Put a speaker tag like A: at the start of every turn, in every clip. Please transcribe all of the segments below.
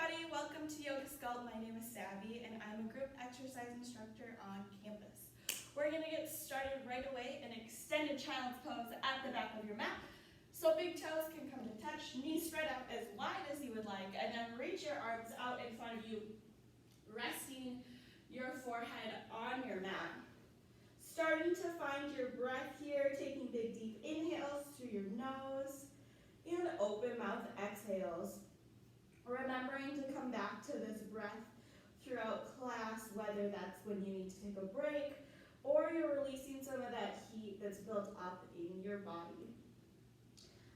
A: everybody, welcome to Yoga Sculpt. My name is Savy and I'm a group exercise instructor on campus. We're going to get started right away in extended child's pose at the back of your mat. So big toes can come to touch, knees spread out as wide as you would like, and then reach your arms out in front of you, resting your forehead on your mat. Starting to find your breath here, taking big deep inhales through your nose and open mouth exhales. Remembering to come back to this breath throughout class, whether that's when you need to take a break or you're releasing some of that heat that's built up in your body.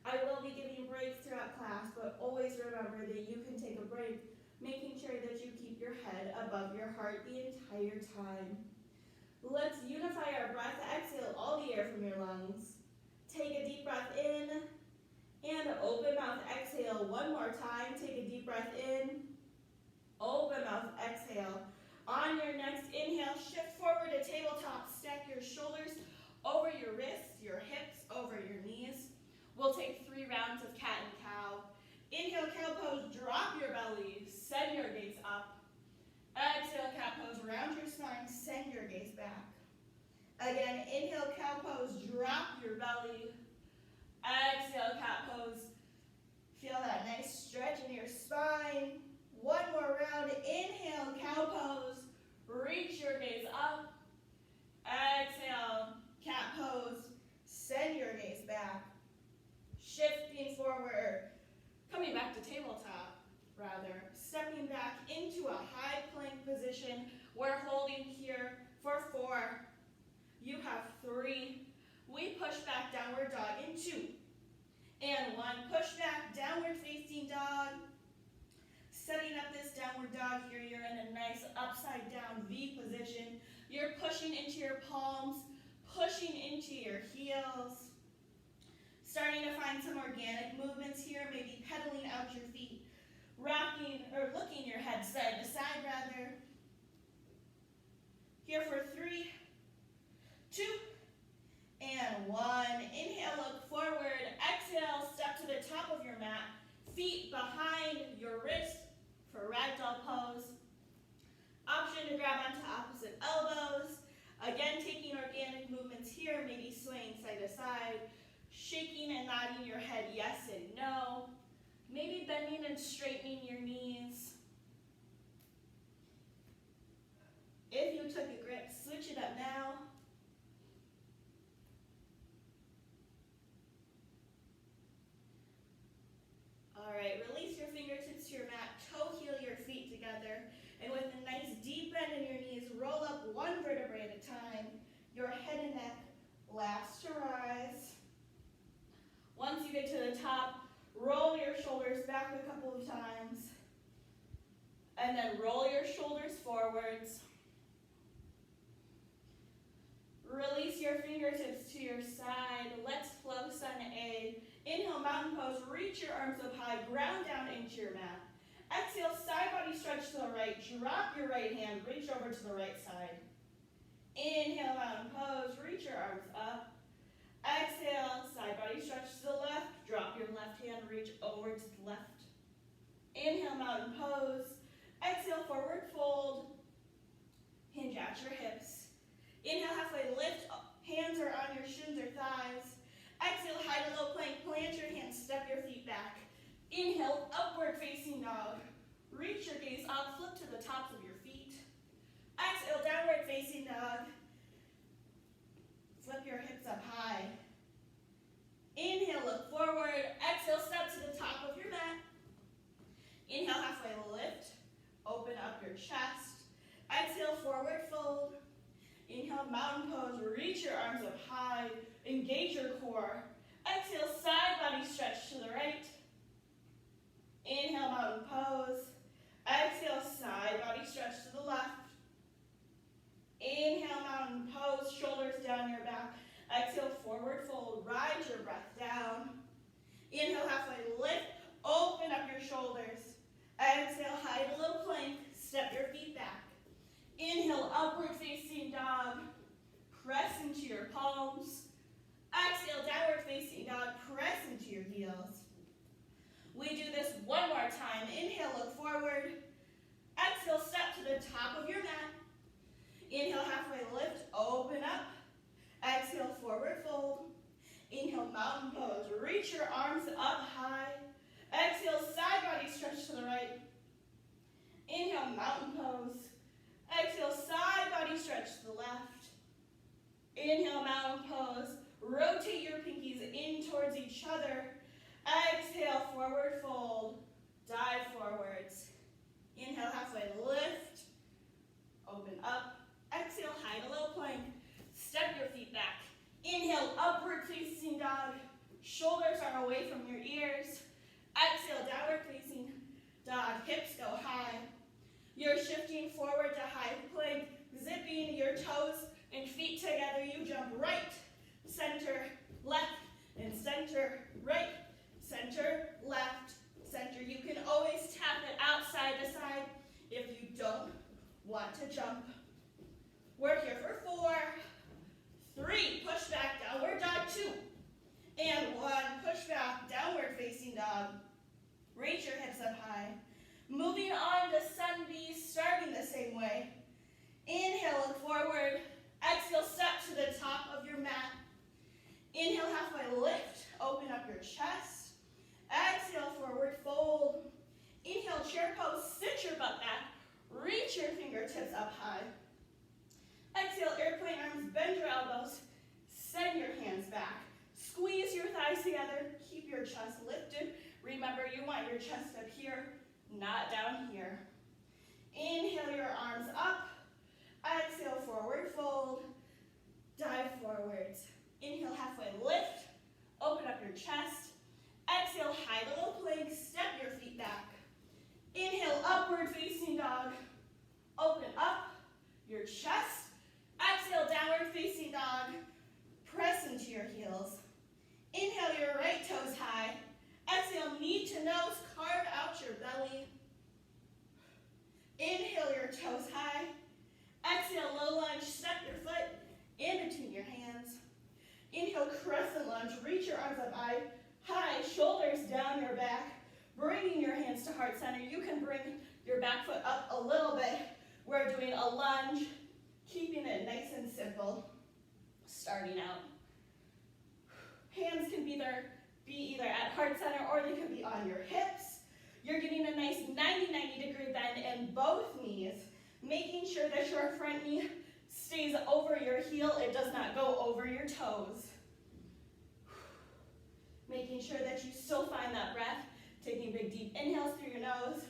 A: I will be giving breaks throughout class, but always remember that you can take a break, making sure that you keep your head above your heart the entire time. Let's unify our breath. Exhale all the air from your lungs. Take a deep breath in. And open mouth exhale one more time. Take a deep breath in. Open mouth exhale. On your next inhale, shift forward to tabletop. Stack your shoulders over your wrists, your hips over your knees. We'll take 3 rounds of cat and cow. Inhale, cow pose, drop your belly, send your gaze up. Exhale, cat pose, round your spine, send your gaze back. Again, inhale, cow pose, drop your belly. Exhale, cat pose. Feel that nice stretch in your spine. One more round. Inhale, cow pose. Reach your gaze up. Exhale, cat pose. Send your gaze back. Shifting forward. Coming back to tabletop, rather. Stepping back into a high plank position. We're holding here for 4. You have 3. We push back, downward dog in 2. And 1, push back, downward facing dog. Setting up this downward dog here, you're in a nice upside down V position. You're pushing into your palms, pushing into your heels. Starting to find some organic movements here, maybe pedaling out your feet, rocking or looking your head side to side rather. Here for 3, 2, and 1. Inhale, look forward. Exhale, step to the top of your mat. Feet behind your wrist for ragdoll pose. Option to grab onto opposite elbows. Again, taking organic movements here, maybe swaying side to side. Shaking and nodding your head yes and no. Maybe bending and straightening your knees. If you took a grip, switch it up now. All right, release your fingertips to your mat, toe heel your feet together, and with a nice deep bend in your knees, roll up 1 vertebrae at a time. Your head and neck last to rise. Once you get to the top, roll your shoulders back a couple of times, and then roll your shoulders forwards. Release your fingertips to your side. Let's flow sun A. Inhale, mountain pose. Reach your arms up high. Ground down into your mat. Exhale, side body stretch to the right. Drop your right hand. Reach over to the right side. Inhale, mountain pose. Reach your arms up. Exhale, side body stretch to the left. Drop your left hand. Reach over to the left. Inhale, mountain pose. Exhale, forward fold. Hinge at your hips. Inhale, halfway lift, hands are on your shins or thighs. Exhale, high to low plank, plant your hands, step your feet back. Inhale, upward facing dog. Reach your gaze up, flip to the tops of your feet. Exhale, downward facing dog. Flip your hips up high. Inhale, look forward. Exhale, step to the top of your mat. Inhale, halfway lift, open up your chest. Exhale, forward fold. Inhale, mountain pose, reach your arms up high, engage your core. Exhale, side body stretch to the right. Inhale, mountain pose. Exhale, side body stretch to the left. Inhale, mountain pose, shoulders down your back. Exhale, forward fold, ride your breath down. Inhale, halfway lift, open up your shoulders. Exhale, high to low plank, step your feet back. Inhale, upward facing dog. Press into your palms. Exhale, downward facing dog. Press into your heels. We do this one more time. Inhale, look forward. Exhale, step to the top of your mat. Inhale, halfway lift, open up. Exhale, forward fold. Inhale, mountain pose. Reach your arms up high. Exhale, side body stretch to the right. Inhale, mountain pose. Exhale, side body stretch to the left. Inhale, mountain pose. Rotate your pinkies in towards each other. Exhale, forward fold. Dive forwards. Inhale, halfway lift. Open up. Exhale, high to low plank. Step your feet back. Inhale, upward facing dog. Shoulders are away from your ears. Exhale, downward facing dog. Hips go high. You're shifting forward to high plank, zipping your toes and feet together. You jump right, center, left, and center, right, center, left, center. You can always tap it outside to side if you don't want to jump. We're here for 4, 3, push back, downward dog, 2, and 1, push back, downward facing dog. Reach your hips up high. Moving on to sun B, starting the same way. Inhale, look forward. Exhale, step to the top of your mat. Inhale, halfway lift, open up your chest. Exhale, forward fold. Inhale, chair pose, sit your butt back. Reach your fingertips up high. Exhale, airplane arms, bend your elbows. Send your hands back. Squeeze your thighs together. Keep your chest lifted. Remember, you want your chest up here, not down here. Inhale your arms up. Exhale, forward fold. Dive forwards. Inhale, halfway lift. Open up your chest. Exhale, high to low plank. Step your feet back. Inhale, upward facing dog. Open up your chest. Exhale, downward facing dog. Press into your heels. Inhale your right toes high. Exhale, knee to nose, carve out your belly. Inhale your toes high. Exhale, low lunge, step your foot in between your hands. Inhale, crescent lunge, reach your arms up high, shoulders down your back, bringing your hands to heart center. You can bring your back foot up a little bit. We're doing a lunge, keeping it nice and simple. Starting out. Hands can be either at heart center or they can be on your hips. You're getting a nice 90-90 degree bend in both knees, making sure that your front knee stays over your heel. It does not go over your toes. Making sure that you still find that breath. Taking big deep inhales through your nose.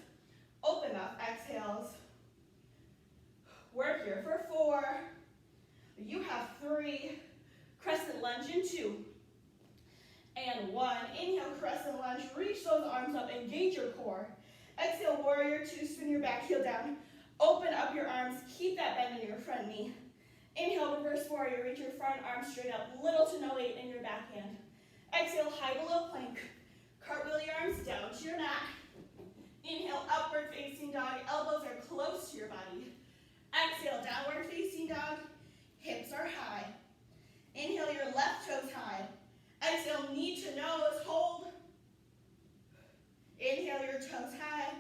A: Open up exhales. We're here for 4. You have 3. Crescent lunge in 2. And 1. Inhale, crescent lunge. Reach those arms up. Engage your core. Exhale, warrior 2. Spin your back heel down. Open up your arms. Keep that bend in your front knee. Inhale, reverse warrior. Reach your front arm straight up. Little to no weight in your backhand. Exhale, high to low plank. Cartwheel your arms down to your mat. Inhale, upward facing dog. Elbows are close to your body. Exhale, downward facing dog. Hips are high. Inhale, your left toes high. Exhale, knee to nose, hold. Inhale, your toes high.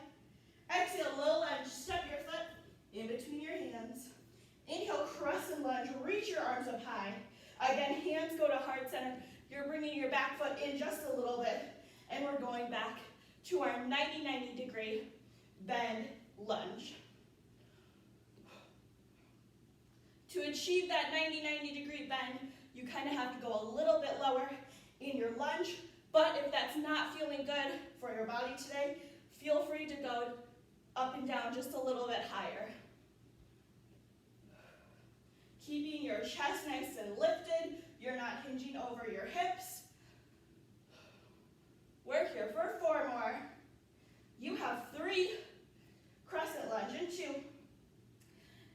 A: Exhale, low lunge, step your foot in between your hands. Inhale, crescent lunge, reach your arms up high. Again, hands go to heart center. You're bringing your back foot in just a little bit. And we're going back to our 90-90 degree bend lunge. To achieve that 90-90 degree bend, you kind of have to go a little bit lower in your lunge, but if that's not feeling good for your body today, feel free to go up and down just a little bit higher. Keeping your chest nice and lifted, you're not hinging over your hips. We're here for 4 more. You have 3, crescent lunge in 2.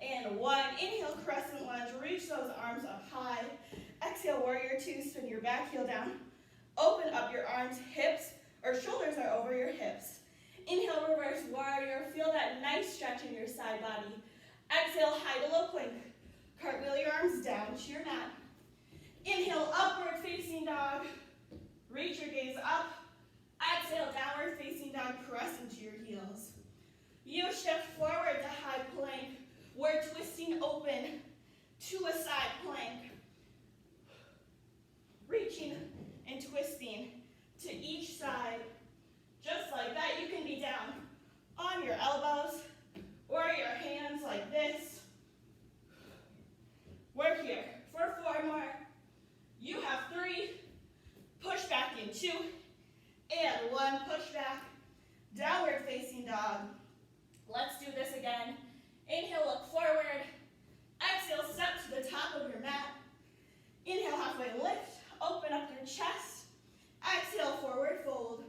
A: And 1, inhale, crescent lunge, reach those arms up high. Exhale, warrior 2, spin your back heel down. Open up your arms, hips, or shoulders are over your hips. Inhale, reverse warrior, feel that nice stretch in your side body. Exhale, high to low plank. Cartwheel your arms down to your mat. Inhale, upward facing dog. Reach your gaze up. Exhale, downward facing dog, press into your heels. You shift forward to high plank. We're twisting open to a side plank. Reaching and twisting to each side. Just like that, you can be down on your elbows or your hands like this. We're here for 4 more. You have 3. Push back in 2. And 1. Push back. Downward facing dog. Let's do this again. Inhale, look forward. Exhale, step to the top of your mat. Inhale, halfway lift. Open up your chest. Exhale, forward fold.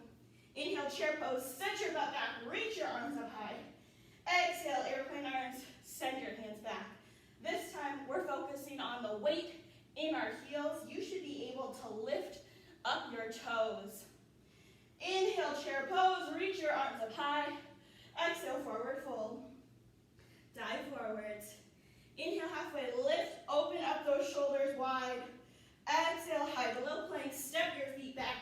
A: Inhale, chair pose. Send your butt back. Reach your arms up high. Exhale, airplane arms. Send your hands back. This time, we're focusing on the weight in our heels. You should be able to lift up your toes. Inhale, chair pose. Reach your arms up high. Exhale, forward fold. Dive forwards. Inhale, halfway lift. Open up those shoulders wide. Exhale, high below plank. Step your feet back.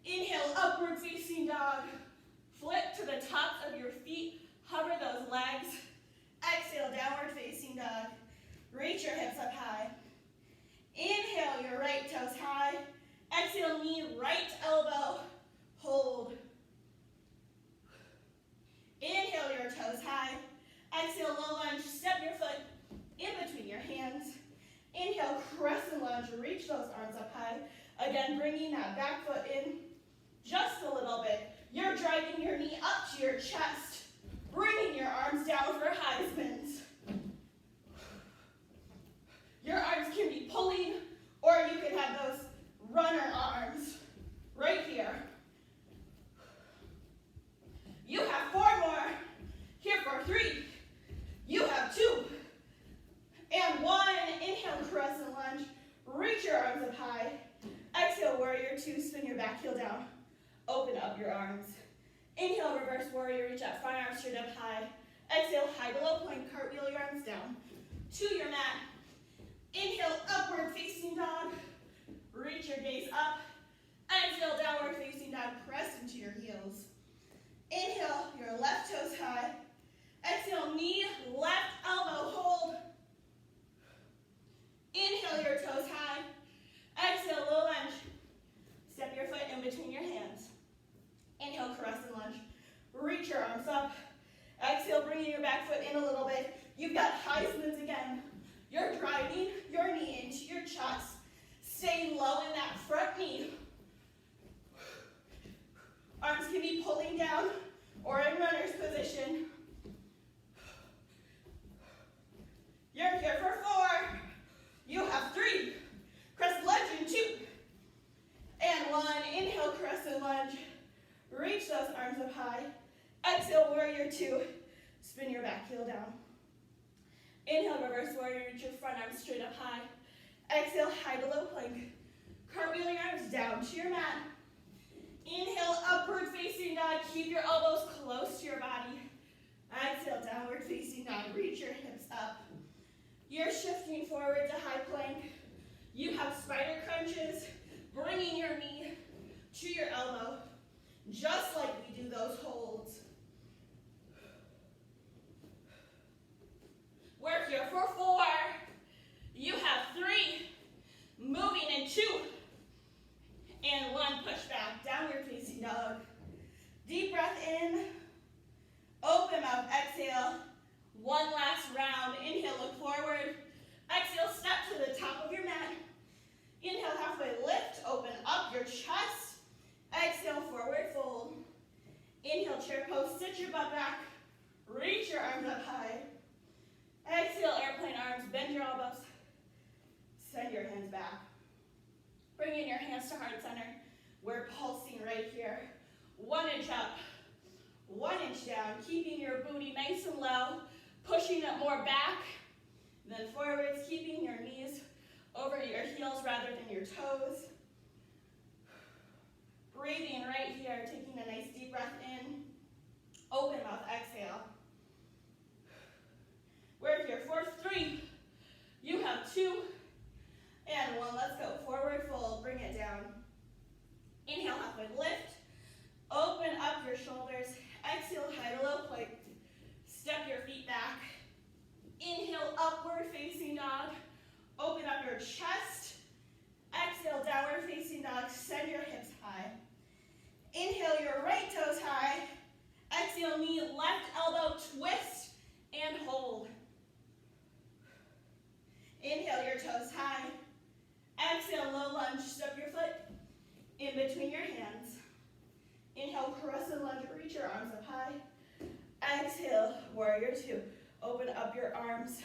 A: Inhale, upward facing dog. Flip to the tops of your feet. Hover those legs. Exhale, downward facing dog. Reach your hips up high. Inhale, your right toes high. Exhale, knee, right elbow. Hold. Inhale, your toes high. Exhale, low lunge. Step your foot in between your hands. Inhale, crescent lunge. Reach those arms up high. Again, bringing that back foot in just a little bit. You're driving your knee up to your chest. Bringing your arms down for Heisman's. Your arms can be pulling, or you can have those runner arms right here. You have 4 more. Here for 3. You have 2. And 1. Inhale, crescent lunge. Reach your arms up high. Exhale, warrior 2. Spin your back heel down. Open up your arms. Inhale, reverse warrior. Reach that front arm straight up high. Exhale, high below plank. Cartwheel your arms down to your mat. Inhale, upward facing dog. Reach your gaze up. Exhale, downward facing dog. Press into your heels. Inhale, your left toes high. Exhale, knee, left elbow, hold. Inhale, your toes high. Exhale, low lunge. Step your foot in between your hands. Inhale, crescent lunge. Reach your arms up. Exhale, bringing your back foot in a little bit. You've got Heisman's again. You're driving your knee into your chest. Staying low in that front knee. Arms can be pulling down or in runner's position. You're here for 4. You have 3. Crescent lunge in 2. And 1. Inhale, crescent lunge. Reach those arms up high. Exhale, warrior 2. Spin your back heel down. Inhale, reverse warrior. Reach your front arms straight up high. Exhale, high to low plank. Cartwheel your arms down to your mat. Inhale, upward facing dog. Keep your elbows close to your body. Exhale, downward facing dog. Reach your hips up. You're shifting forward to high plank. You have spider crunches, bringing your knee to your elbow, just like we do those holds. We're here for 4. You have 3. Moving in 2. And 1. Push back. Downward facing dog. Deep breath in. Open mouth. Exhale. 1 last round. Inhale, look forward. Exhale, step to the top of your mat. Inhale, halfway lift. Open up your chest. Exhale, forward fold. Inhale, chair pose. Sit your butt back. Reach your arms up high. Exhale, airplane arms. Bend your elbows. Send your hands back. Bringing your hands to heart center. We're pulsing right here. 1 inch up. 1 inch down. Keeping your booty nice and low. Pushing it more back than forwards. Keeping your knees over your heels rather than your toes. Breathing right here. Taking a nice deep breath in. Open mouth. Exhale. We're here for 3. You have 2. And 1. Let's go. Forward fold. Bring it down. Inhale, halfway lift. upward facing dog. Open up your chest. Exhale, downward facing dog. Send your hips high. Inhale, your right toes high. Exhale, knee, left elbow, twist and hold. Inhale, your toes high. Exhale, low lunge. Step your foot in between your hands. Inhale, crescent lunge. Reach your arms up high. Exhale, warrior two. Open up your arms.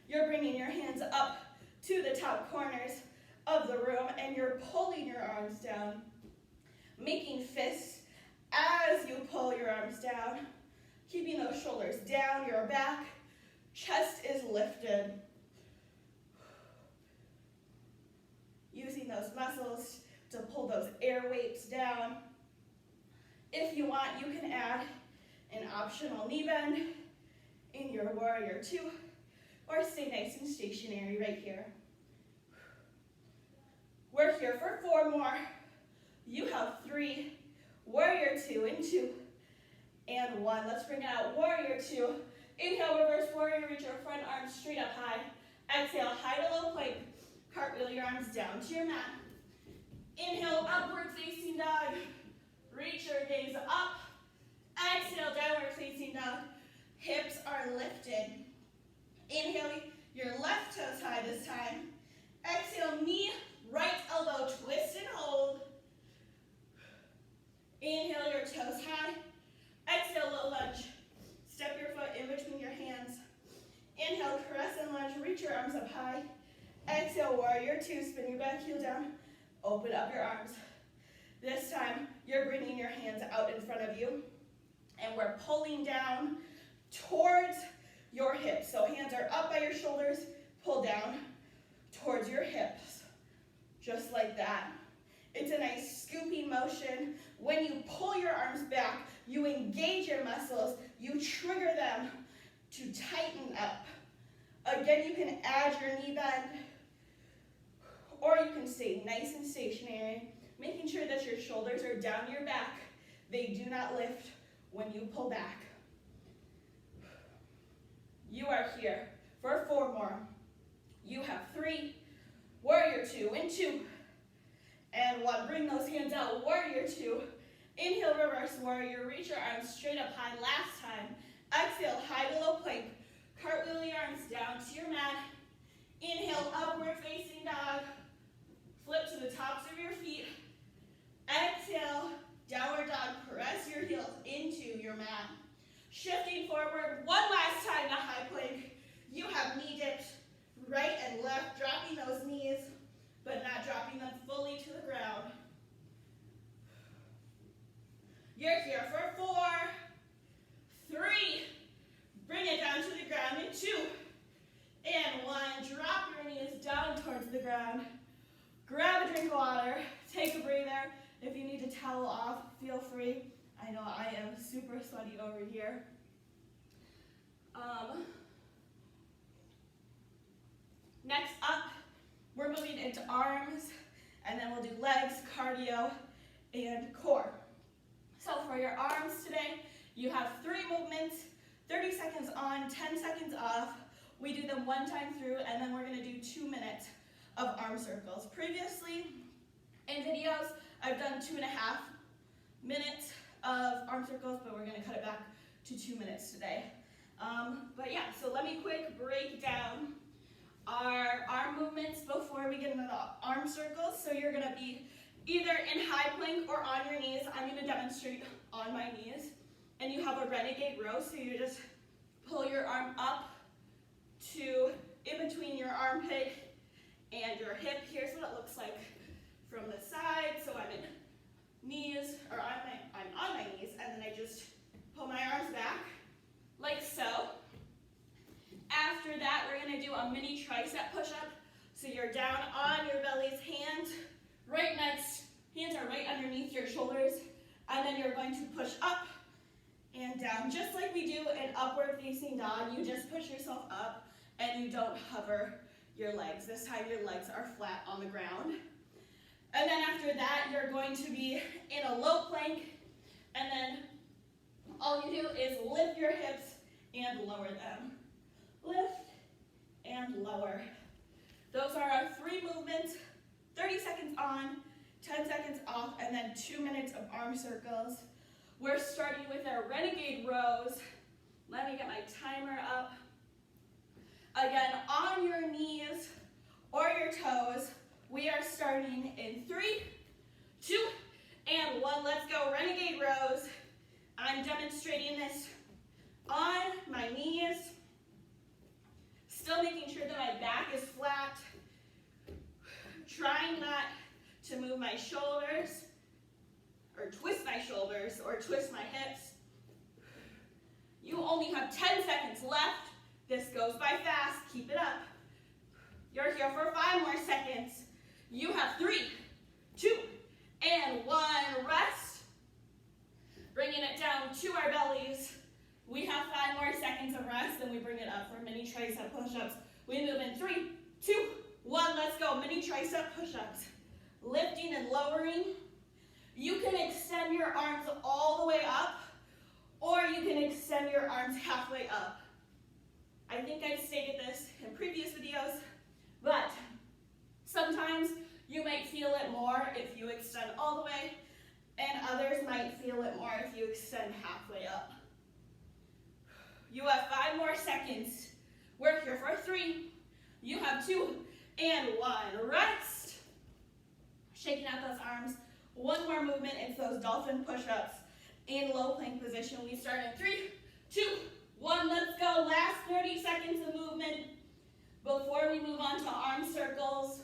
A: You're bringing your hands up to the top corners of the room, and you're pulling your arms down, making fists as you pull your arms down, keeping those shoulders down, your back, chest is lifted. Using those muscles to pull those air weights down. If you want, you can add an optional knee bend in your warrior two, or stay nice and stationary right here. We're here for 4 more. You have 3, warrior 2 and 2, and 1. Let's bring it out, warrior 2. Inhale, reverse warrior, reach your front arms straight up high. Exhale, high to low plank. Cartwheel your arms down to your mat. Inhale, upward facing dog. Reach your gaze up. Exhale, downward facing dog. Hips are lifted. Inhale, your left toes high this time. Exhale, knee, right elbow, twist and hold. Inhale, your toes high. Exhale, low lunge. Step your foot in between your hands. Inhale, crescent lunge, reach your arms up high. Exhale, warrior two, spin your back heel down. Open up your arms. This time, you're bringing your hands out in front of you, and we're pulling down towards your hips. So hands are up by your shoulders, pull down towards your hips, just like that. It's a nice scooping motion. When you pull your arms back, you engage your muscles, you trigger them to tighten up. Again, you can add your knee bend, or you can stay nice and stationary, making sure that your shoulders are down your back. They do not lift when you pull back. You are here for 4 more. You have 3, warrior 2 and 2, and 1. Bring those hands out, warrior 2. Inhale, reverse warrior, reach your arms straight up high. Last time. Exhale, high to low plank. Cartwheel your arms down to your mat. Inhale, upward facing dog. Flip to the tops of your feet. Exhale, downward dog. Press your heels into your mat. Shifting forward, 1 last time to high plank. You have knee dips, right and left, dropping those knees, but not dropping them fully to the ground. You're here for 4, 3, bring it down to the ground in 2, and 1. Drop your knees down towards the ground. Grab a drink of water, take a breather. If you need to towel off, feel free. I know I am super sweaty over here. Next up, we're moving into arms, and then we'll do legs, cardio, and core. So for your arms today, you have 3 movements, 30 seconds on, 10 seconds off. We do them 1 time through, and then we're gonna do 2 minutes of arm circles. Previously, in videos, I've done 2.5 minutes of arm circles, but we're gonna cut it back to 2 minutes today. But yeah, so let me quick break down our arm movements before we get into the arm circles. So you're gonna be either in high plank or on your knees. I'm gonna demonstrate on my knees. And you have a renegade row, so you just pull your arm up to in between your armpit and your hip. Here's what it looks like from the side. So I'm in knees, or I'm on my knees, and then I just pull my arms back, like so. After that, we're gonna do a mini tricep push-up. So you're down on your bellies, hands are right underneath your shoulders, and then you're going to push up and down, just like we do an upward facing dog. You just push yourself up, and you don't hover your legs. This time your legs are flat on the ground. And then after that, you're going to be in a low plank, and then all you do is lift your hips and lower them. Lift and lower. Those are our 3 movements, 30 seconds on, 10 seconds off, and then 2 minutes of arm circles. We're starting with our renegade rows. Let me get my timer up. Again, on your knees or your toes, we are starting in 3, 2, and 1. Let's go, renegade rows. I'm demonstrating this on my knees, still making sure that my back is flat, trying not to move my shoulders, or twist my shoulders, or twist my hips. You only have 10 seconds left. This goes by fast. Keep it up. You're here for 5 more seconds. You have 3, 2, and 1. Rest. Bringing it down to our bellies. We have 5 more seconds of rest, and we bring it up for mini tricep push-ups. We move in 3, 2, 1. Let's go. Mini tricep push-ups. Lifting and lowering. You can extend your arms all the way up, or you can extend your arms halfway up. I think I've stated this in previous videos, but sometimes you might feel it more if you extend all the way, and others might feel it more if you extend halfway up. You have 5 more seconds. We're here for 3. You have 2 and 1. Rest. Shaking out those arms. 1 more movement into those dolphin push-ups. In low plank position, we start in 3, 2, 1. Let's go. Last 30 seconds of movement before we move on to arm circles.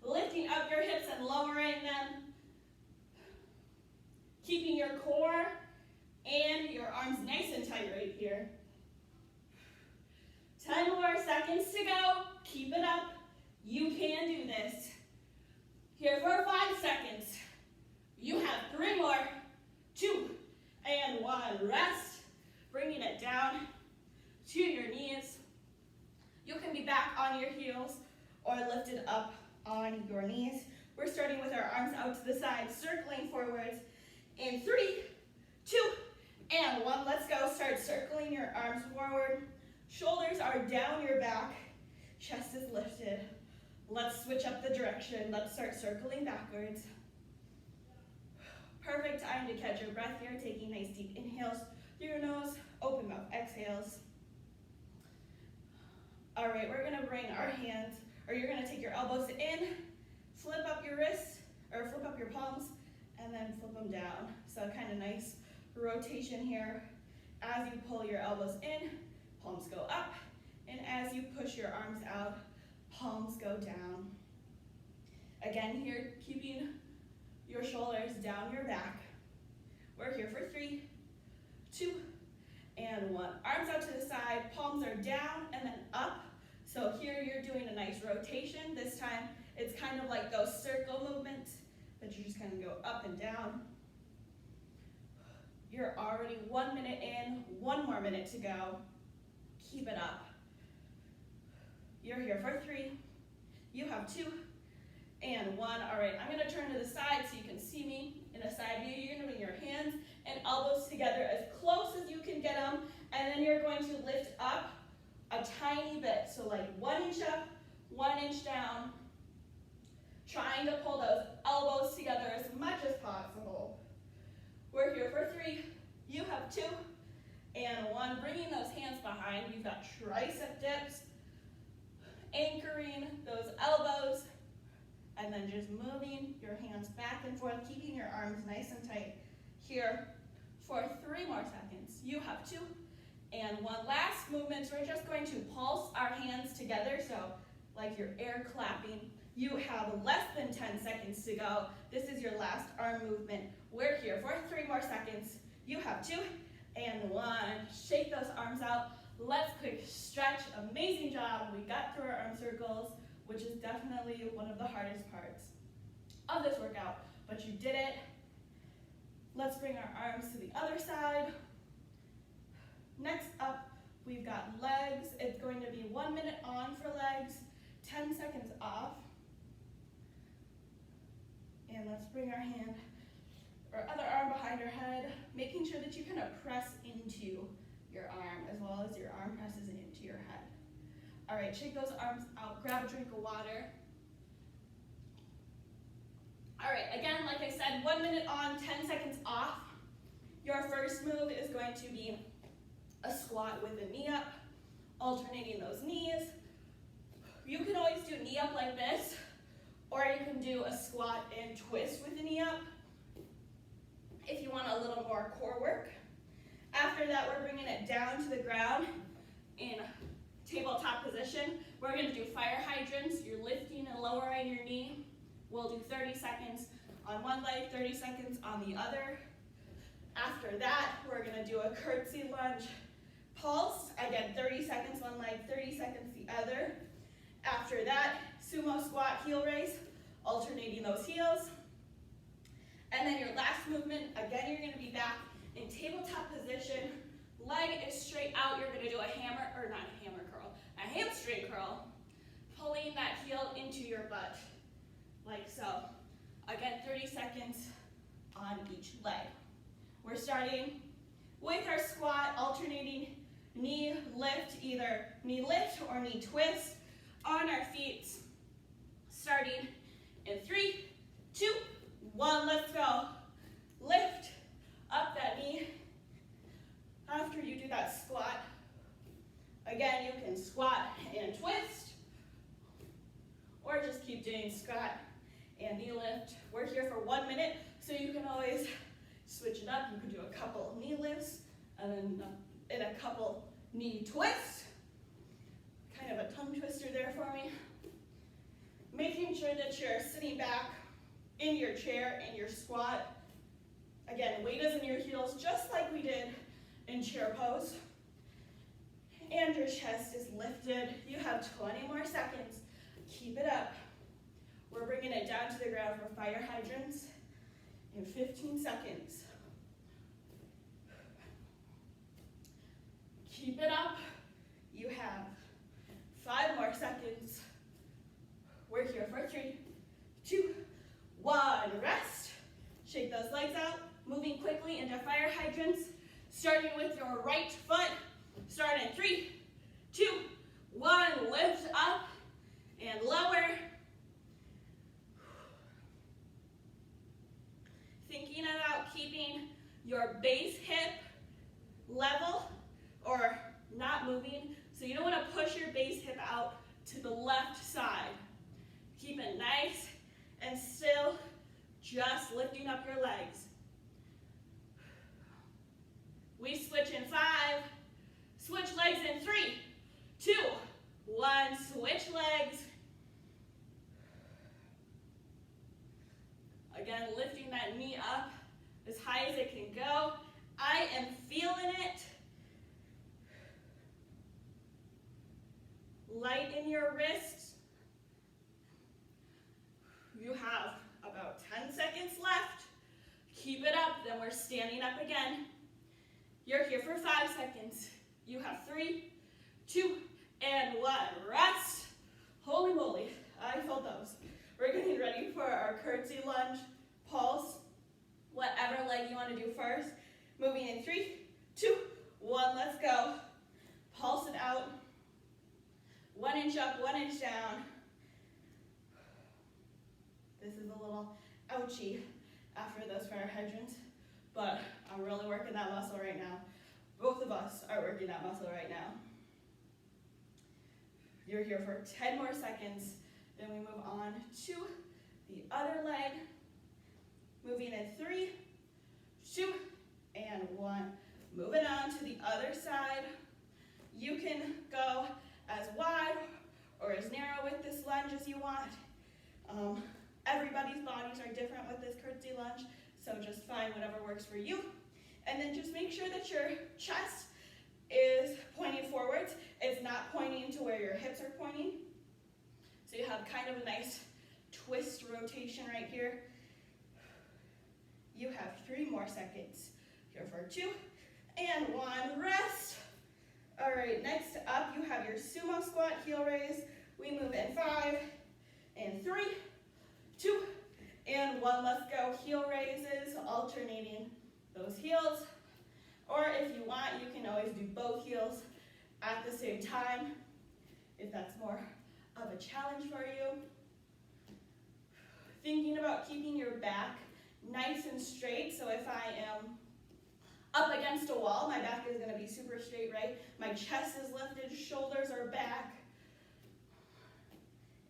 A: Lifting up your hips and lowering them. Keeping your core and your arms nice and tight right here. 10 more seconds to go. Keep it up. You can do this. Here for 5 seconds. You have 3 more, 2, and 1. Rest. Bringing it down to your knees. You can be back on your heels or lifted up on your knees. We're starting with our arms out to the side, circling forwards. In 3, 2, and 1. Let's go. Start circling your arms forward. Shoulders are down your back. Chest is lifted. Let's switch up the direction. Let's start circling backwards. Perfect time to catch your breath here. Taking nice deep inhales through your nose. Open mouth exhales. All right, we're going to bring our hands, or you're going to take your elbows in, flip up your wrists, or flip up your palms, and then flip them down. So kind of nice rotation here. As you pull your elbows in, palms go up, and as you push your arms out, palms go down. Again here, keeping your shoulders down your back. We're here for 3, 2, and 1. Arms out to the side, palms are down and then up. So here you're doing a nice rotation. This time it's kind of like those circle movements, but you just kind of go up and down. You're already 1 minute in, 1 more minute to go. Keep it up. You're here for 3. You have 2 and 1. All right, I'm going to turn to the side so you can see me in a side view. You're going to bring your hands and elbows together as close as you can get them, and then you're going to lift up a tiny bit. So like 1 inch up, 1 inch down, trying to pull those elbows together as much as possible. We're here for 3. You have 2 and 1. Bringing those hands behind. You've got tricep dips, anchoring those elbows, and then just moving your hands back and forth, keeping your arms nice and tight. Here for 3 more seconds. You have 2 and 1. Last movements, we're just going to pulse our hands together, so like you're air clapping. You have less than 10 seconds to go. This is your last arm movement. We're here for 3 more seconds. You have 2 and 1. Shake those arms out. Let's quick stretch. Amazing job. We got through our arm circles, which is definitely one of the hardest parts of this workout, but you did it. Let's bring our arms to the other side. Next up, we've got legs. It's going to be 1 minute on for legs, 10 seconds off. And let's bring our hand or other arm behind our head, making sure that you kind of press into your arm, as well as your arm presses into your head. All right, shake those arms out, grab a drink of water. All right, again, like I said, 1 minute on, 10 seconds off. Your first move is going to be a squat with the knee up, alternating those knees. You can always do knee up like this, or you can do a squat and twist with the knee up if you want a little more core work. After that, we're bringing it down to the ground in tabletop position. We're going to do fire hydrants. You're lifting and lowering your knee. We'll do 30 seconds on one leg, 30 seconds on the other. After that, we're going to do a curtsy lunge pulse. Again, 30 seconds one leg, 30 seconds the other. After that, sumo squat heel raise, alternating those heels. And then your last movement, again, you're going to be back in tabletop position. Leg is straight out. You're going to do a hammer, or not a hammer curl, a hamstring curl, pulling that heel into your butt, like so. Again, 30 seconds on each leg. We're starting with our squat, alternating knee lift, either knee lift or knee twist on our feet. Starting in 3, 2, 1, let's go. Lift up that knee. After you do that squat, again, you can squat and twist, or just keep doing squat and knee lift. We're here for 1 minute, so you can always switch it up. You could do a couple knee lifts and then a couple knee twists. Kind of a tongue twister there for me. Making sure that you're sitting back in your chair in your squat. Again, weight is in your heels, just like we did in chair pose. And your chest is lifted. You have 20 more seconds. Keep it up. We're bringing it down to the ground for fire hydrants in 15 seconds. Keep it up. You have 5 more seconds. We're here for 3, 2, 1. Rest. Shake those legs out. Moving quickly into fire hydrants. Starting with your right foot. Start in 3, 2, 1. Lift up and lower. Thinking about keeping your base hip level or not moving. So you don't want to push your base hip out to the left side. Keep it nice and still, just lifting up your legs. We switch in 5, switch legs in 3, 2, 1, switch legs. Again, lifting that knee up as high as it can go. I am feeling it. Light in your wrists. You have about 10 seconds left. Keep it up, then we're standing up again. You're here for 5 seconds. You have 3, 2, and 1. Rest. Holy moly, I felt those. We're getting ready for our curtsy lunge pulse. Whatever leg you want to do first. Moving in 3, 2, 1, let's go. Pulse it out. 1 inch up, 1 inch down. This is a little ouchy after those fire hydrants, but I'm really working that muscle right now. Both of us are working that muscle right now. You're here for 10 more seconds. Then we move on to the other leg. Moving in 3, 2, and 1. Moving on to the other side. You can go as wide or as narrow with this lunge as you want. Everybody's bodies are different with this curtsy lunge, so just find whatever works for you. And then just make sure that your chest is pointing forwards. It's not pointing to where your hips are pointing. So you have kind of a nice twist rotation right here. You have 3 more seconds. Here for 2 and 1. Rest. All right, next up you have your sumo squat heel raise. We move in 5 and 3, 2, and 1. Let's go. Heel raises, alternating those heels. Or if you want, you can always always do both heels at the same time if that's more of a challenge for you. Thinking about keeping your back nice and straight. So if I am up against a wall, my back is going to be super straight, right? My chest is lifted, shoulders are back,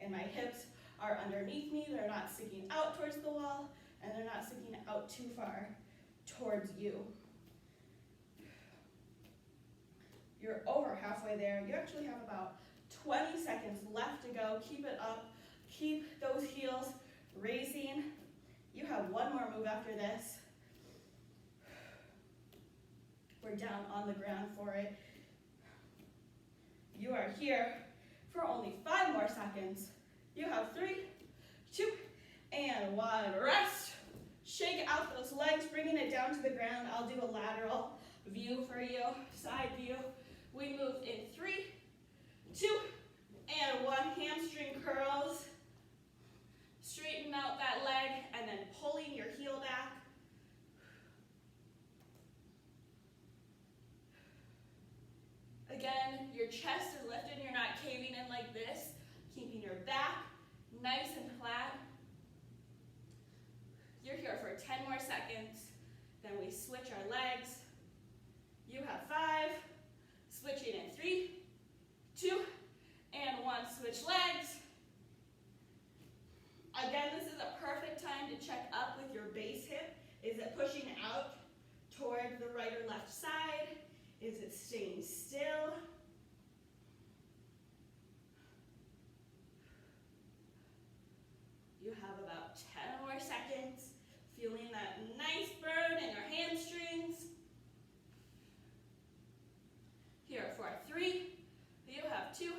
A: and my hips are underneath me. They're not sticking out towards the wall, and they're not sticking out too far towards you. You're over halfway there. You actually have about 20 seconds left to go. Keep it up. Keep those heels raising. You have one more move after this. We're down on the ground for it. You are here for only 5 more seconds. You have 3, 2, and 1. Rest. Shake out those legs, bringing it down to the ground. I'll do a lateral view for you, side view. We move in 3, 2, and 1. Hamstring curls. Straighten out that leg, and then pulling your heel back. Again, your chest is lifted, you're not caving in like this. Keeping your back nice and flat. You're here for 10 more seconds. Then we switch our legs. You have 5. Switching in 3, 2, and 1. Switch legs. Again, this is a perfect time to check up with your base hip. Is it pushing out toward the right or left side? Is it staying still? You have about 10 more seconds. Feeling that nice burn in your hamstrings. Here for 3, you have 2,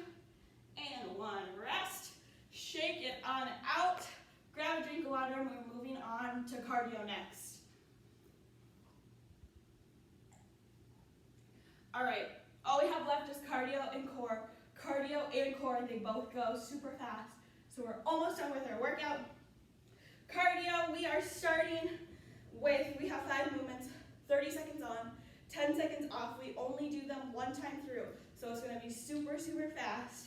A: and 1. Rest. Shake it on out. Grab a drink of water, and we're moving on to cardio next. All right, all we have left is cardio and core. Cardio and core, they both go super fast. So we're almost done with our workout. Cardio, we are starting with, we have 5 movements, 30 seconds on, 10 seconds off. We only do them 1 time through. So it's gonna be super, super fast.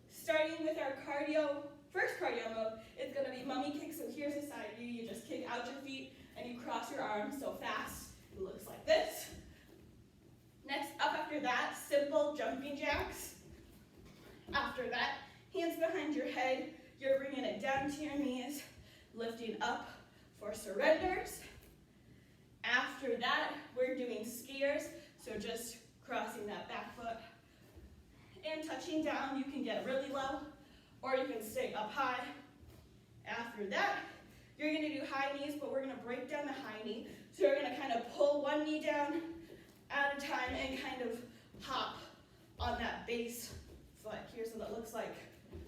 A: Starting with our cardio, first cardio mode, it's gonna be mummy kick. So here's a side view. You just kick out your feet and you cross your arms so fast. It looks like this. Next up after that, simple jumping jacks. After that, hands behind your head. You're bringing it down to your knees, lifting up for surrenders. After that, we're doing skiers. So just crossing that back foot and touching down. You can get really low or you can stay up high. After that, you're gonna do high knees, but we're gonna break down the high knee. So you're gonna kind of pull one knee down at a time and kind of hop on that base foot. Here's what it looks like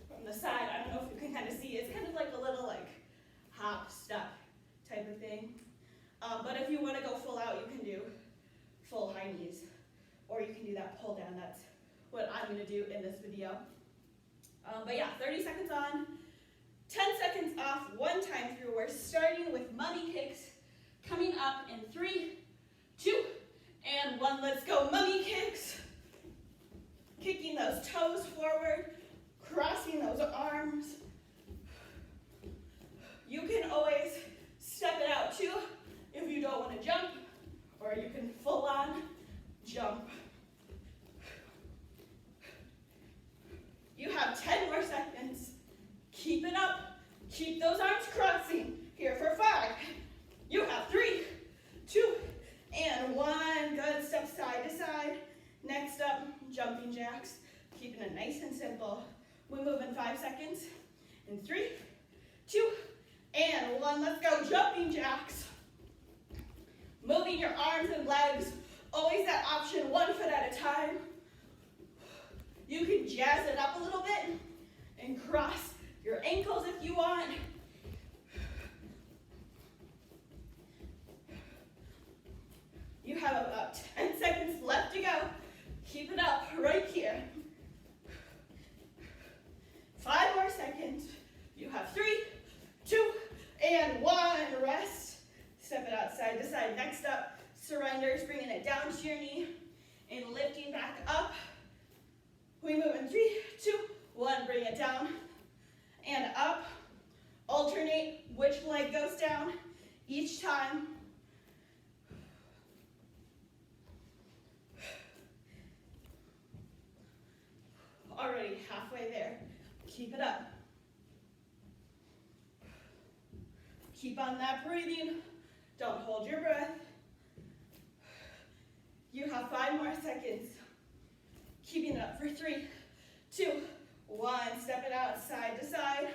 A: from the side. I don't know if you can kind of see. It's kind of like a little like hop, step type of thing. But if you want to go full out, you can do full high knees. Or you can do that pull down. That's what I'm going to do in this video. But yeah, 30 seconds on, 10 seconds off, 1 time through. We're starting with mummy kicks. Coming up in 3, 2, and 1. Let's go. Mummy kicks. Kicking those toes forward, crossing those arms. You can always step it out too if you don't want to jump, or you can full on jump. You have 10 more seconds. Keep it up. Keep those arms crossing. Here for 5. You have 3, 2, and 1. Good. Step side to side. Next up, jumping jacks. Keeping it nice and simple. We move in 5 seconds. In 3, 2, and 1. Let's go. Jumping jacks. Moving your arms and legs. Always that option, 1 foot at a time. You can jazz it up a little bit and cross your ankles if you want. You have about 10 seconds left to go. Keep it up right here. 5 more seconds. You have 3, 2, and 1. Rest. Step it out side to side. Next up, surrenders, bringing it down to your knee and lifting back up. We move in 3, 2, 1, bring it down and up. Alternate which leg goes down each time. Already halfway there. Keep it up. Keep on that breathing. Don't hold your breath. You have 5 more seconds. Keeping it up for 3, 2, 1. Step it out side to side.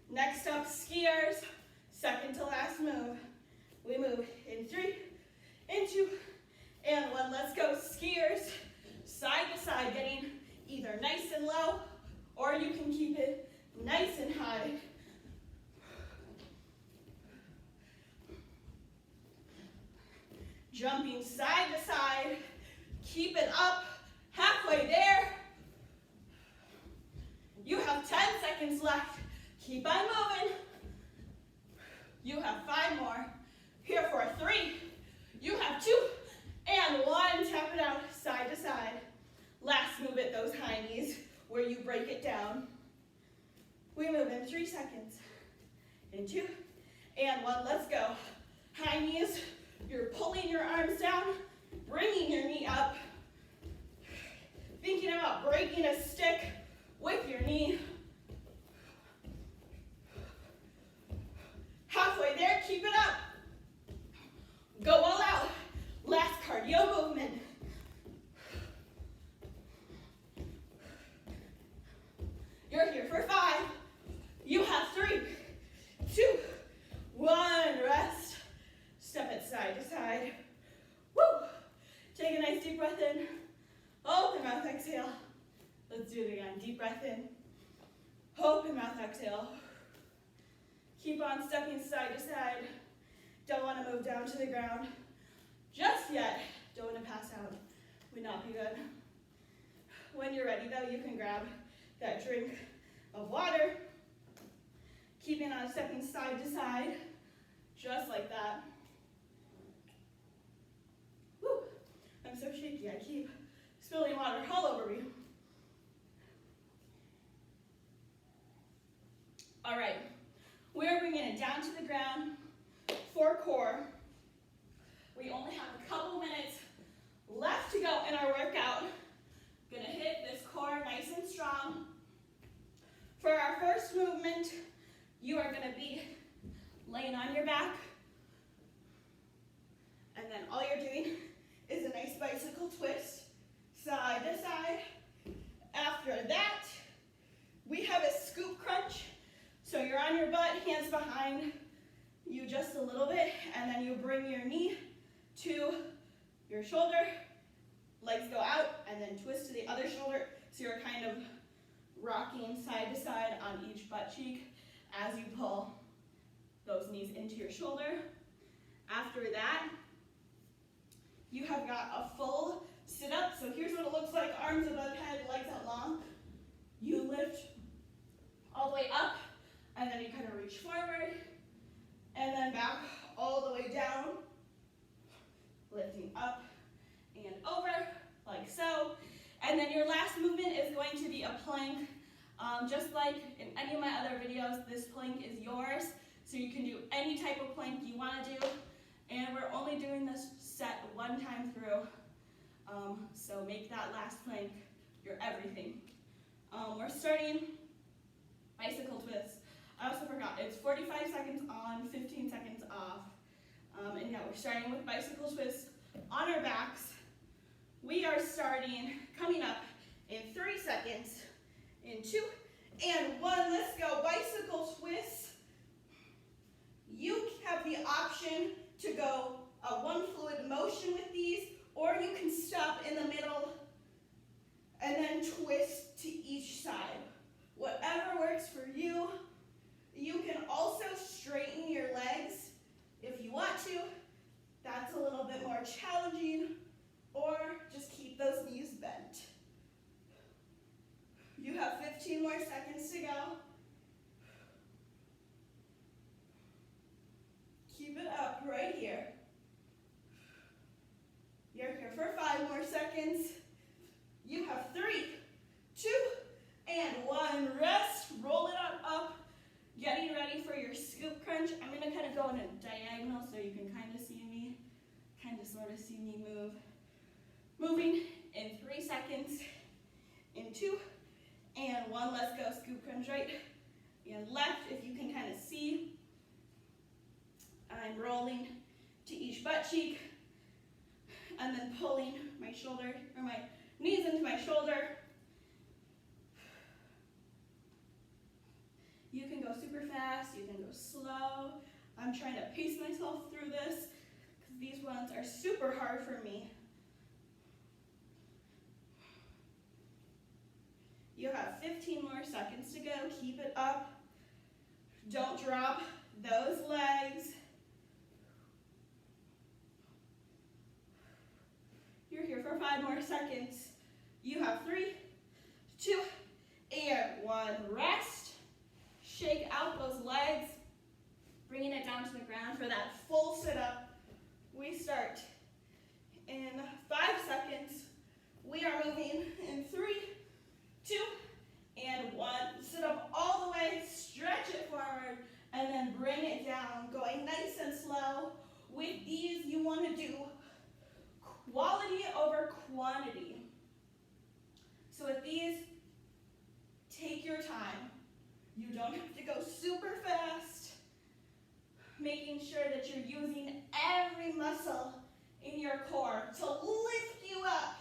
A: Next up, skiers. Second to last move. We move in 3, in 2, and 1. Let's go. Skiers. Side to side, getting either nice and low, or you can keep it nice and high. Jumping side to side. Keep it up. Halfway there. You have 10 seconds left. Keep on moving. You have 5 more. Here for 3. You have 2 and 1. Tap it out side to side. Last move at those high knees where you break it down. We move in 3 seconds. In 2 and 1. Let's go. High knees. You're pulling your arms down, bringing your knee up. Thinking about breaking a stick with your knee. Halfway there, keep it up. Go all out. Last cardio movement. You're here for 5. You have 3, 2, 1. Rest. Step it side to side. Woo! Take a nice deep breath in. Open mouth, exhale. Let's do it again. Deep breath in. Open mouth, exhale. Keep on stepping side to side. Don't want to move down to the ground just yet. Don't want to pass out. Would not be good. When you're ready, though, you can grab that drink of water. Keeping on stepping side to side, just like that. Woo! I'm so shaky. I keep spilling water all over me. All right, we're bringing it down to the ground for core. We only have a couple minutes left to go in our workout. Gonna hit this core nice and strong. For our first movement, you are gonna be laying on your back, and then all you're doing is a nice bicycle twist, side to side. After that, we have a scoop crunch. So you're on your butt, hands behind you just a little bit, and then you bring your knee to your shoulder, legs go out, and then twist to the other shoulder. So you're kind of rocking side to side on each butt cheek as you pull those knees into your shoulder. After that, you have got a full sit-up. So here's what it looks like, arms above head, legs out long. You lift all the way up, and then you kind of reach forward, and then back all the way down, lifting up and over, like so. And then your last movement is going to be a plank. Just like in any of my other videos, this plank is yours, so you can do any type of plank you want to do. And we're only doing this set 1 time through, so make that last plank your everything. We're starting bicycle twist. I also forgot, it's 45 seconds on, 15 seconds off. And yeah, we're starting with bicycle twist on our backs. We are starting, coming up in 3 seconds, in 2 and 1. Let's go, bicycle twist. You have the option to go a 1 fluid motion with these, or you can stop in the middle and then twist to each side. Whatever works for you. You can also straighten your legs if you want to. That's a little bit more challenging, or just keep those knees bent. You have 15 more seconds to go. Keep it up right here. 5 more seconds. You have 3, 2, and 1. Rest, roll it on up. Getting ready for your scoop crunch. I'm gonna kind of go in a diagonal so you can kind of see me, sort of see me move. Moving in 3 seconds, in 2, and 1. Let's go, scoop crunch right and left. If you can kind of see, I'm rolling to each butt cheek, and then pulling my shoulder, or my knees into my shoulder. You can go super fast, you can go slow. I'm trying to pace myself through this, because these ones are super hard for me. You have 15 more seconds to go. Keep it up. Don't drop those legs. You're here for 5 more seconds. You have 3, 2, and 1. Rest. Shake out those legs. Bringing it down to the ground for that full sit-up. We start in 5 seconds. We are moving in 3, 2, and 1. Sit up all the way, stretch it forward, and then bring it down, going nice and slow. With these, you want to do quality over quantity. So with these, take your time. You don't have to go super fast. Making sure that you're using every muscle in your core to lift you up.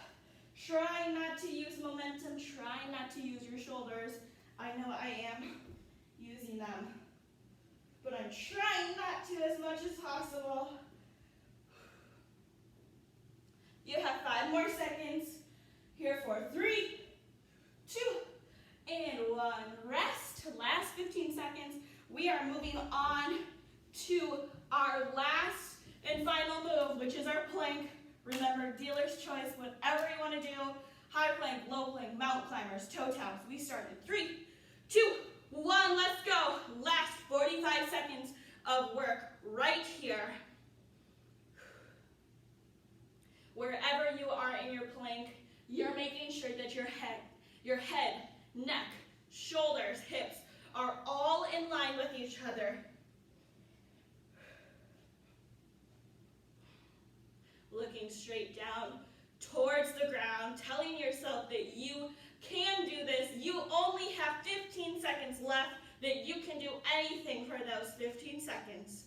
A: Try not to use momentum. Try not to use your shoulders. I know I am using them, but I'm trying not to as much as possible. You have 5 more seconds. Here for 3, 2, and 1. Rest. Last 15 seconds. We are moving on to our last and final move, which is our plank. Remember, dealer's choice, whatever you want to do. High plank, low plank, mountain climbers, toe taps. We start in 3, 2, 1. Let's go. Last 45 seconds of work right here. Wherever you are in your plank, you're making sure that your head, neck, shoulders, hips are all in line with each other. Looking straight down towards the ground, telling yourself that you can do this. You only have 15 seconds left, that you can do anything for those 15 seconds.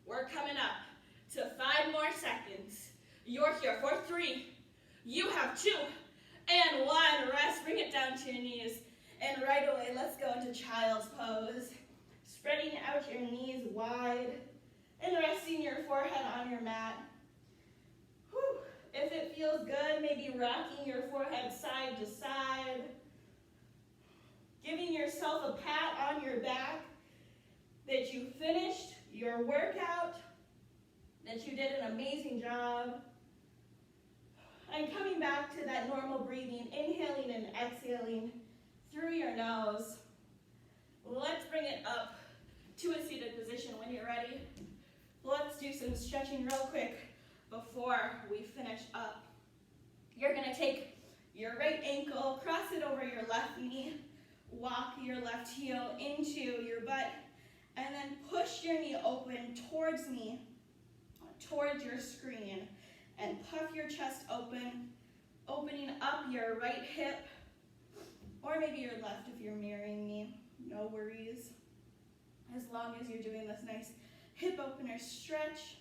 A: We're coming up to 5 more seconds. You're here for 3. You have 2 and 1. Rest, bring it down to your knees. And right away, let's go into child's pose. Spreading out your knees wide and resting your forehead on your mat. Whew. If it feels good, maybe rocking your forehead side to side. Giving yourself a pat on your back that you finished your workout, that you did an amazing job. And coming back to that normal breathing, inhaling and exhaling through your nose. Let's bring it up to a seated position when you're ready. Let's do some stretching real quick before we finish up. You're going to take your right ankle, cross it over your left knee, walk your left heel into your butt, and then push your knee open towards me, towards your screen, and puff your chest open, opening up your right hip, or maybe your left if you're mirroring me, no worries. As long as you're doing this nice hip opener stretch.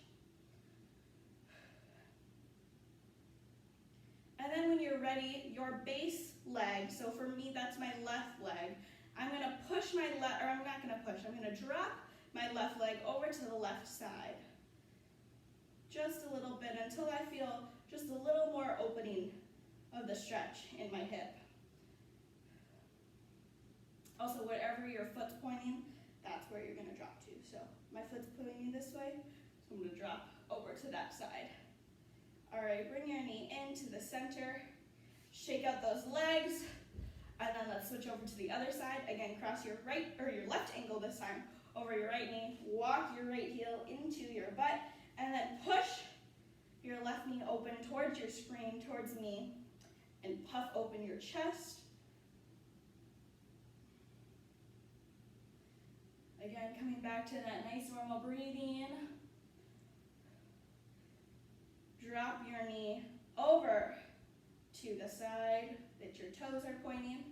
A: And then when you're ready, your base leg, so for me that's my left leg, I'm going to push my left, or I'm not going to push, I'm going to drop my left leg over to the left side. Just a little bit until I feel just a little more opening of the stretch in my hip. Also, wherever your foot's pointing, that's where you're going to drop to. So my foot's pointing this way, so I'm going to drop over to that side. All right, bring your knee into the center. Shake out those legs, and then let's switch over to the other side. Again, cross your right, or your left ankle this time, over your right knee. Walk your right heel into your butt, and then push towards your screen, towards me, and puff open your chest. Again, coming back to that nice normal breathing. Drop your knee over to the side that your toes are pointing.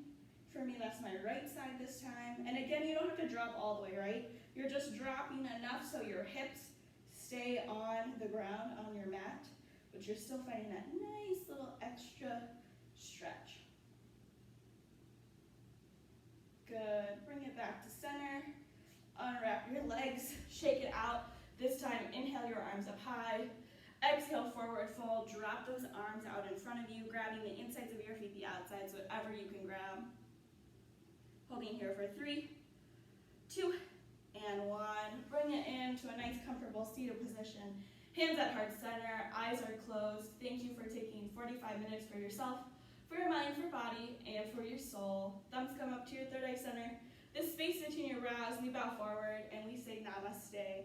A: For me, that's my right side this time. And again, you don't have to drop all the way, right? You're just dropping enough so your hips stay on the ground on your mat, but you're still finding that nice little extra stretch. Good. Bring it back to center. Unwrap your legs. Shake it out. This time, inhale your arms up high. Exhale, forward fold. Drop those arms out in front of you, grabbing the insides of your feet, the outsides, whatever you can grab. Holding here for 3, 2, and 1. Bring it into a nice, comfortable seated position. Hands at heart center. Eyes are closed. Thank you for taking 45 minutes for yourself, for your mind, for body, and for your soul. Thumbs come up to your third eye center. This space between your brows, we bow forward, and we say namaste.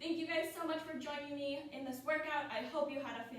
A: Thank you guys so much for joining me in this workout. I hope you had a fantastic